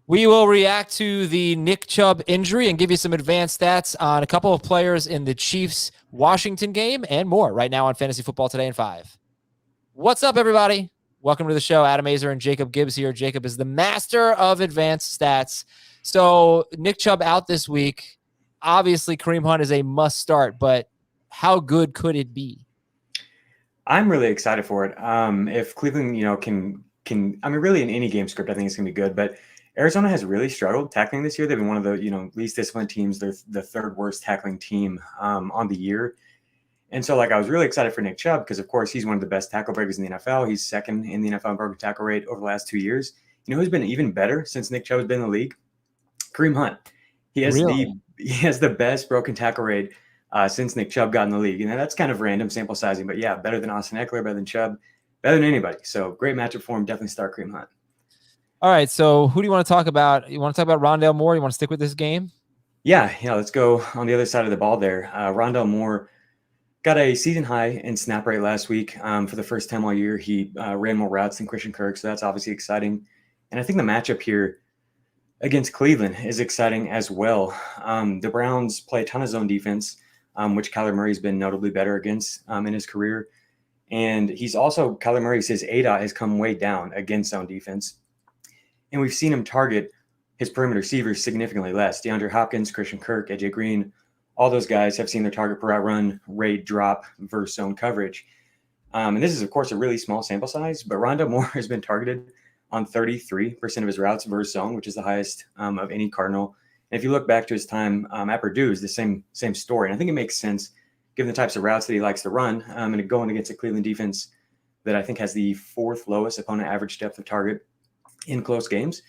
We will react to the Nick Chubb injury and give you some advanced stats on a couple of players in the Chiefs-Washington game and more right now on Fantasy Football Today in 5. What's up, everybody? Welcome to the show. Adam Azer and Jacob Gibbs here. Jacob is the master of advanced stats. So Nick Chubb out this week. Obviously, Kareem Hunt is a must start, but how good could it be? I'm really excited for it. If Cleveland, really in any game script, I think it's going to be good, but Arizona has really struggled tackling this year. They've been one of the, least disciplined teams. They're the third worst tackling team on the year. And so, I was really excited for Nick Chubb because, of course, he's one of the best tackle breakers in the NFL. He's second in the NFL in broken tackle rate over the last 2 years. You know who's been even better since Nick Chubb has been in the league? Kareem Hunt. He has the best broken tackle rate since Nick Chubb got in the league. And that's kind of random sample sizing, but yeah, better than Austin Eckler, better than Chubb, better than anybody. So great matchup for him. Definitely start Kareem Hunt. All right, so who do you want to talk about? You want to talk about Rondale Moore? You want to stick with this game? Yeah, let's go on the other side of the ball there. Rondale Moore got a season high in snap rate last week. For the first time all year, he ran more routes than Christian Kirk, so that's obviously exciting. And I think the matchup here against Cleveland is exciting as well. The Browns play a ton of zone defense, which Kyler Murray's been notably better against in his career. And Kyler Murray says ADOT has come way down against zone defense. And we've seen him target his perimeter receivers significantly less. DeAndre Hopkins, Christian Kirk, AJ Green, all those guys have seen their target per route run rate drop versus zone coverage. And this is, of course, a really small sample size, but Rondale Moore has been targeted on 33% of his routes versus zone, which is the highest of any Cardinal. And if you look back to his time at Purdue, it's the same story. And I think it makes sense given the types of routes that he likes to run and going against a Cleveland defense that I think has the fourth lowest opponent average depth of target in close games.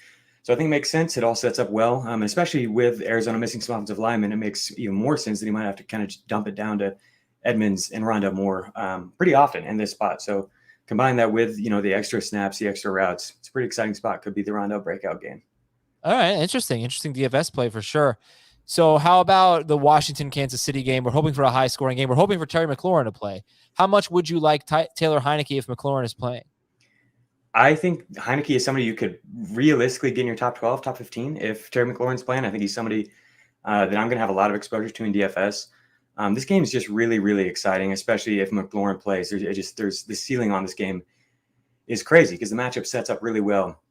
So I think it makes sense. It all sets up well, especially with Arizona missing some offensive linemen. It makes even more sense that he might have to kind of just dump it down to Edmonds and Rondale Moore pretty often in this spot. So combine that with, the extra snaps, the extra routes. It's a pretty exciting spot. Could be the Rondale breakout game. All right. Interesting DFS play for sure. So how about the Washington-Kansas City game? We're hoping for a high-scoring game. We're hoping for Terry McLaurin to play. How much would you like Taylor Heinicke if McLaurin is playing? I think Heinicke is somebody you could realistically get in your top 12, top 15 if Terry McLaurin's playing. I think he's somebody that I'm going to have a lot of exposure to in DFS. This game is just really, really exciting, especially if McLaurin plays. There's the ceiling on this game is crazy because the matchup sets up really well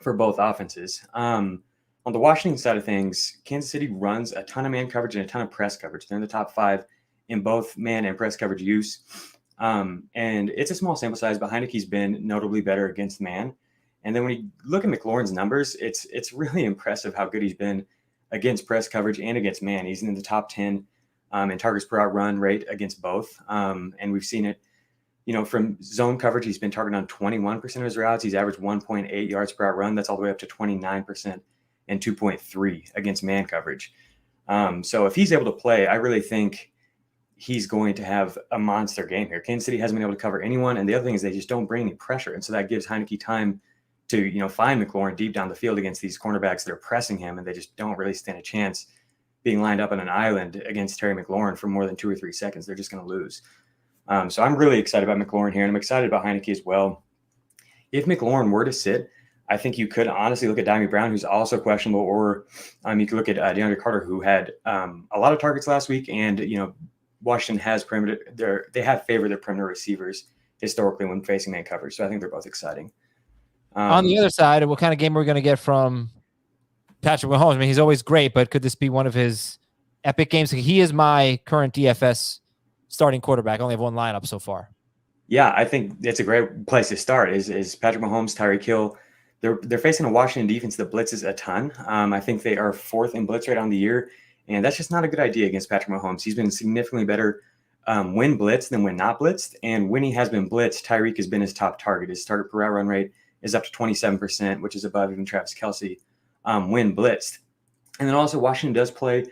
for both offenses. On the Washington side of things, Kansas City runs a ton of man coverage and a ton of press coverage. They're in the top 5 in both man and press coverage use. And it's a small sample size, but Heinicke's been notably better against man. And then when you look at McLaurin's numbers, it's really impressive how good he's been against press coverage and against man. He's in the top 10 in targets per out run rate against both. And we've seen it, from zone coverage, he's been targeted on 21% of his routes. He's averaged 1.8 yards per out run. That's all the way up to 29% and 2.3 against man coverage. So if he's able to play, I really think he's going to have a monster game here. Kansas City hasn't been able to cover anyone. And the other thing is they just don't bring any pressure. And so that gives Heinicke time to, find McLaurin deep down the field against these cornerbacks that are pressing him. And they just don't really stand a chance being lined up on an island against Terry McLaurin for more than 2 or 3 seconds. They're just going to lose. So I'm really excited about McLaurin here. And I'm excited about Heinicke as well. If McLaurin were to sit, I think you could honestly look at Dyami Brown, who's also questionable, or you could look at DeAndre Carter, who had a lot of targets last week. And, Washington has perimeter. They have favored their perimeter receivers historically when facing man coverage. So I think they're both exciting. On the other side, what kind of game are we going to get from Patrick Mahomes? I mean, he's always great, but could this be one of his epic games? He is my current DFS starting quarterback. I only have one lineup so far. Yeah, I think it's a great place to start. Is Patrick Mahomes, Tyreek Hill. They're facing a Washington defense that blitzes a ton. I think they are 4th in blitz rate on the year. And that's just not a good idea against Patrick Mahomes. He's been significantly better when blitzed than when not blitzed. And when he has been blitzed, Tyreek has been his top target. His target per route run rate is up to 27%, which is above even Travis Kelce when blitzed. And then also Washington does play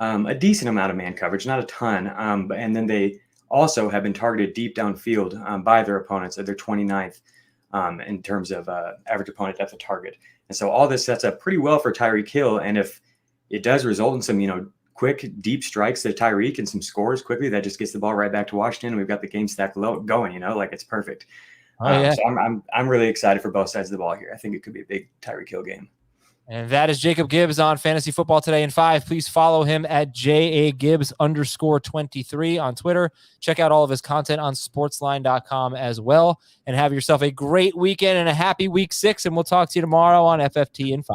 a decent amount of man coverage, not a ton. And then they also have been targeted deep downfield by their opponents at their 29th in terms of average opponent depth of target. And so all this sets up pretty well for Tyreek Hill. And if it does result in some, quick, deep strikes to Tyreek and some scores quickly, that just gets the ball right back to Washington. And we've got the game stack going, it's perfect. Oh, yeah. So I'm really excited for both sides of the ball here. I think it could be a big Tyreek Hill game. And that is Jacob Gibbs on Fantasy Football Today in 5. Please follow him at JAGibbs_23 on Twitter. Check out all of his content on sportsline.com as well. And have yourself a great weekend and a happy week 6. And we'll talk to you tomorrow on FFT in 5.